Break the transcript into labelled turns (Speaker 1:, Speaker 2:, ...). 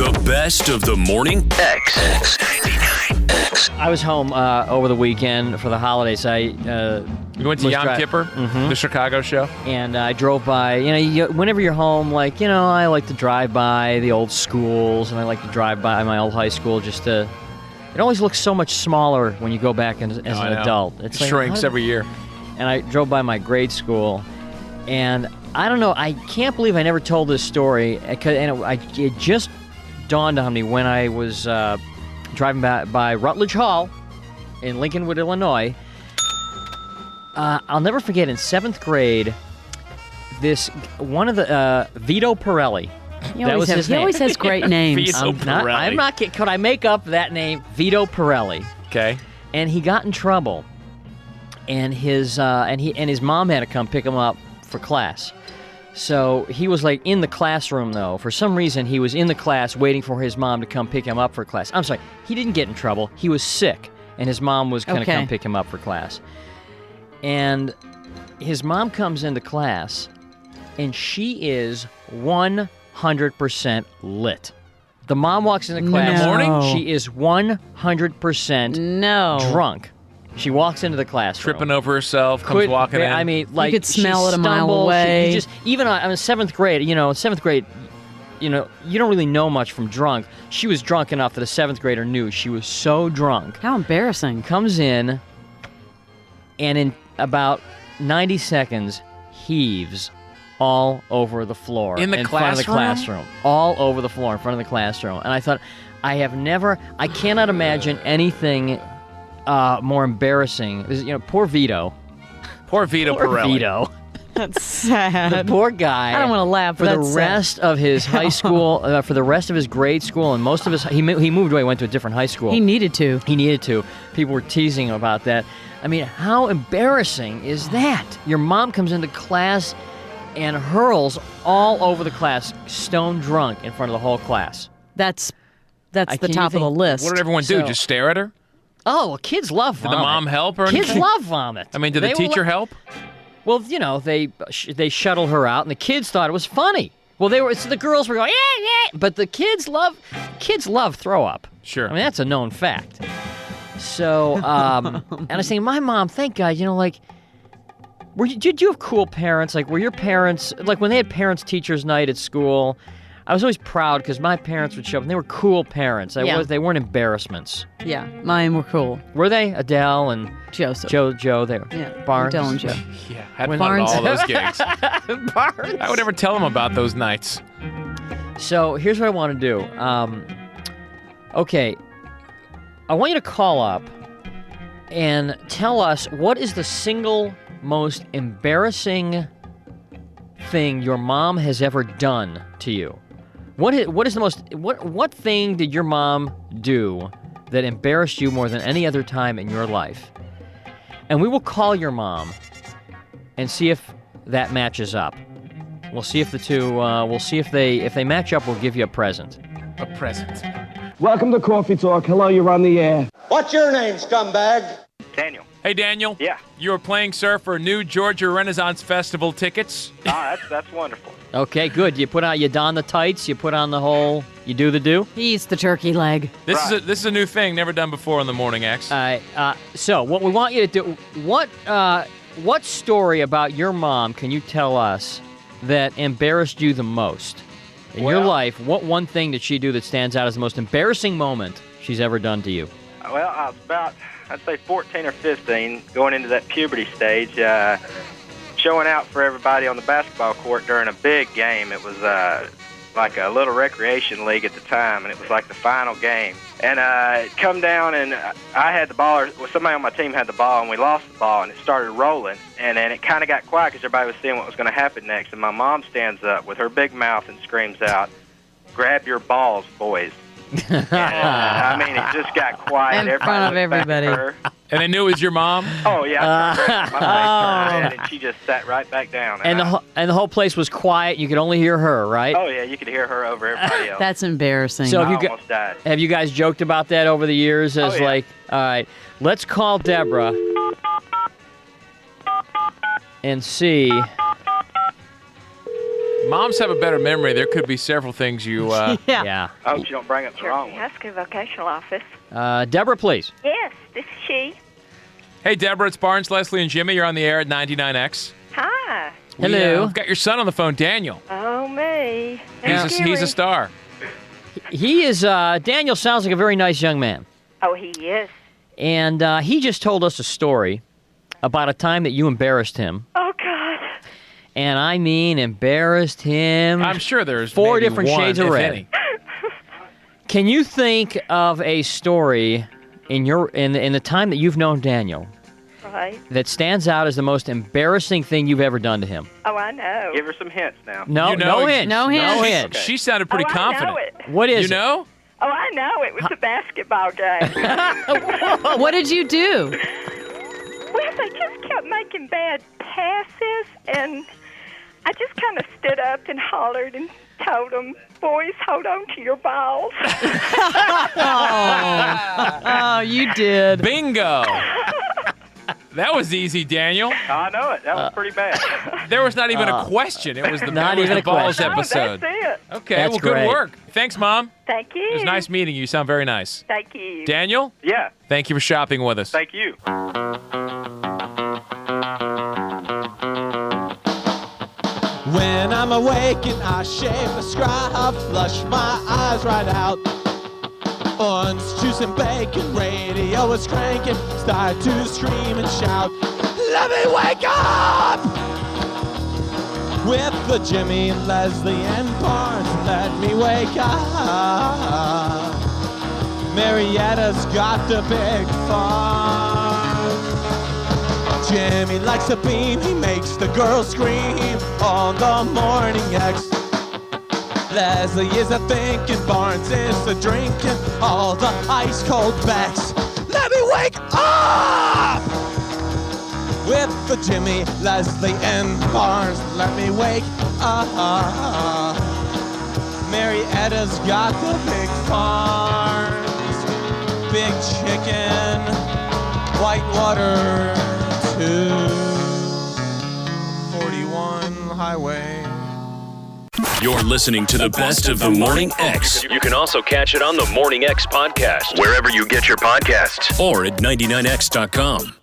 Speaker 1: The best of the morning X99X.
Speaker 2: I was home over the weekend for the holidays.
Speaker 3: You went to Yom Kippur, the Chicago show?
Speaker 2: And I drove by. Whenever you're home, I like to drive by the old schools, and I like to drive by my old high school just to... It always looks so much smaller when you go back as an adult.
Speaker 3: It shrinks every year.
Speaker 2: And I drove by my grade school, and I don't know, I can't believe I never told this story, it just dawned on me when I was driving by Rutledge Hall in Lincolnwood, Illinois. I'll never forget, in 7th grade, one of the Vito Pirelli.
Speaker 4: He always has great names.
Speaker 2: I'm not kidding. Could I make up that name? Vito Pirelli.
Speaker 3: Okay.
Speaker 2: And he got in trouble, and his mom had to come pick him up for class. So he was in the classroom though. For some reason, he was in the class waiting for his mom to come pick him up for class. I'm sorry, he didn't get in trouble. He was sick, and his mom was going to come pick him up for class. And his mom comes into class, and she is 100% lit. The mom walks into class.
Speaker 3: In the morning?
Speaker 2: She is 100% drunk. She walks into the classroom.
Speaker 3: Tripping over herself, comes walking in.
Speaker 2: I mean,
Speaker 4: you could smell it a mile away.
Speaker 2: Even in 7th grade, you don't really know much from drunk. She was drunk enough that a 7th grader knew. She was so drunk.
Speaker 4: How embarrassing.
Speaker 2: Comes in, and in about 90 seconds, heaves all over the floor.
Speaker 3: In
Speaker 2: front of the classroom. All over the floor in front of the classroom. And I thought, I cannot imagine anything more embarrassing. Poor Vito.
Speaker 3: Poor Vito Pirelli.
Speaker 2: Vito.
Speaker 4: That's sad.
Speaker 2: The poor guy.
Speaker 4: I don't want to laugh,
Speaker 2: but for the rest of his high school, for the rest of his grade school, and most of his, he moved away, went to a different high school.
Speaker 4: He needed to.
Speaker 2: People were teasing him about that. I mean, how embarrassing is that? Your mom comes into class and hurls all over the class, stone drunk in front of the whole class.
Speaker 4: That's the top of the list.
Speaker 3: What did everyone do? Just stare at her?
Speaker 2: Oh, well, kids love vomit.
Speaker 3: Did the mom help or anything?
Speaker 2: Kids love vomit.
Speaker 3: I mean, did the teacher help?
Speaker 2: Well, they shuttled her out, and the kids thought it was funny. Well, the girls were going, yeah, yeah, but the kids love throw up.
Speaker 3: Sure.
Speaker 2: I mean, that's a known fact. So, and I was saying, my mom, thank God, did you have cool parents? Were your parents, when they had parents-teachers night at school, I was always proud because my parents would show up, and they were cool parents. They weren't embarrassments.
Speaker 4: Yeah, mine were cool.
Speaker 2: Were they? Adele and
Speaker 4: Joseph.
Speaker 2: Joe, they were.
Speaker 4: Yeah,
Speaker 2: Barnes.
Speaker 4: Adele and Joe.
Speaker 3: Yeah, I had fun at all those gigs.
Speaker 2: Barnes.
Speaker 3: I would never tell them about those nights.
Speaker 2: So here's what I want to do. Okay, I want you to call up and tell us what is the single most embarrassing thing your mom has ever done to you. What thing did your mom do that embarrassed you more than any other time in your life? And we will call your mom and see if that matches up. We'll see if the two. We'll see if they match up. We'll give you a present.
Speaker 3: A present.
Speaker 5: Welcome to Coffee Talk. Hello, you're on the air.
Speaker 6: What's your name, scumbag?
Speaker 7: Daniel.
Speaker 3: Hey, Daniel.
Speaker 7: Yeah.
Speaker 3: You were playing, sir, for New Georgia Renaissance Festival tickets.
Speaker 7: That's wonderful.
Speaker 2: Okay, good. You don the tights. You put on the whole. You do the do.
Speaker 4: He eats the turkey leg.
Speaker 3: This is a new thing, never done before on the Morning X.
Speaker 2: So what we want you to do? What story about your mom can you tell us that embarrassed you the most in your life? What one thing did she do that stands out as the most embarrassing moment she's ever done to you?
Speaker 7: Well, I was about, I'd say 14 or 15, going into that puberty stage, showing out for everybody on the basketball court during a big game. It was like a little recreation league at the time, and it was like the final game. And it come down, and I had the ball, or somebody on my team had the ball, and we lost the ball, and it started rolling. And then it kind of got quiet because everybody was seeing what was going to happen next. And my mom stands up with her big mouth and screams out, "Grab your balls, boys." And, I mean, it just got quiet.
Speaker 4: In front of everybody.
Speaker 3: And they knew it was your mom?
Speaker 7: Oh, yeah. My face turned red, and she just sat right back down.
Speaker 2: And the whole place was quiet. You could only hear her, right?
Speaker 7: Oh, yeah. You could hear her over everybody else.
Speaker 4: That's embarrassing.
Speaker 2: So
Speaker 7: I almost died.
Speaker 2: Have you guys joked about that over the years? As
Speaker 7: yeah.
Speaker 2: All right, let's call Deborah and see.
Speaker 3: Moms have a better memory. There could be several things you...
Speaker 2: Yeah.
Speaker 7: I hope you don't bring up the wrong one.
Speaker 8: High school vocational office.
Speaker 2: Deborah, please.
Speaker 8: Yes, this is she.
Speaker 3: Hey, Deborah, it's Barnes, Leslie, and Jimmy. You're on the air at 99X.
Speaker 8: Hi.
Speaker 2: Hello.
Speaker 3: We've got your son on the phone, Daniel.
Speaker 8: Oh, me.
Speaker 3: He's a star.
Speaker 2: He is, Daniel sounds like a very nice young man.
Speaker 8: Oh, he is.
Speaker 2: And he just told us a story about a time that you embarrassed him.
Speaker 8: Oh, God.
Speaker 2: And I mean embarrassed him.
Speaker 3: I'm sure there's
Speaker 2: 4
Speaker 3: maybe
Speaker 2: different
Speaker 3: one,
Speaker 2: shades of
Speaker 3: if
Speaker 2: red.
Speaker 3: any.
Speaker 2: Can you think of a story in the time that you've known Daniel
Speaker 8: Right.
Speaker 2: that stands out as the most embarrassing thing you've ever done to him?
Speaker 8: Oh, I know.
Speaker 7: Give her some hints now.
Speaker 2: No,
Speaker 3: You know
Speaker 2: no
Speaker 3: it-
Speaker 2: hints.
Speaker 4: No
Speaker 2: No
Speaker 4: hints.
Speaker 2: hints.
Speaker 3: She sounded pretty
Speaker 8: oh,
Speaker 3: confident.
Speaker 8: I know it.
Speaker 2: What is
Speaker 3: You
Speaker 2: it?
Speaker 3: know?
Speaker 8: Oh, I know. It was a basketball game.
Speaker 4: What did you do?
Speaker 8: Well, they just kept making bad passes, and I just kind of stood up and hollered and told them, boys, hold on to your balls.
Speaker 4: Oh, you did.
Speaker 3: Bingo. That was easy, Daniel.
Speaker 7: I know it. That was pretty bad.
Speaker 3: There was not even a question. It was the,
Speaker 2: Not
Speaker 3: it was
Speaker 2: even
Speaker 3: the
Speaker 2: a
Speaker 3: balls
Speaker 2: question.
Speaker 3: episode.
Speaker 8: Oh, that's it.
Speaker 3: Okay,
Speaker 2: That's
Speaker 3: well, good
Speaker 2: great.
Speaker 3: work. Thanks, Mom.
Speaker 8: Thank you.
Speaker 3: It was nice meeting you. You sound very nice.
Speaker 8: Thank you.
Speaker 3: Daniel,
Speaker 7: Yeah.
Speaker 3: thank you for shopping with us.
Speaker 7: Thank you.
Speaker 9: When I'm awake and I shave the scrub, flush my eyes right out. Orange juice and bacon, radio is cranking, start to scream and shout. Let me wake up! With the Jimmy and Leslie and Barnes, let me wake up. Marietta's got the big farm. Jimmy likes to beam, he makes the girls scream on the morning X. Leslie is a thinking, Barnes is a drinking all the ice cold Becks. Let me wake up! With the Jimmy, Leslie, and Barnes, let me wake up. Marietta's got the big farms, big chicken, Whitewater 241 highway.
Speaker 1: You're listening to the best of the Morning X. You can also catch it on the Morning X podcast, wherever you get your podcasts, or at 99x.com.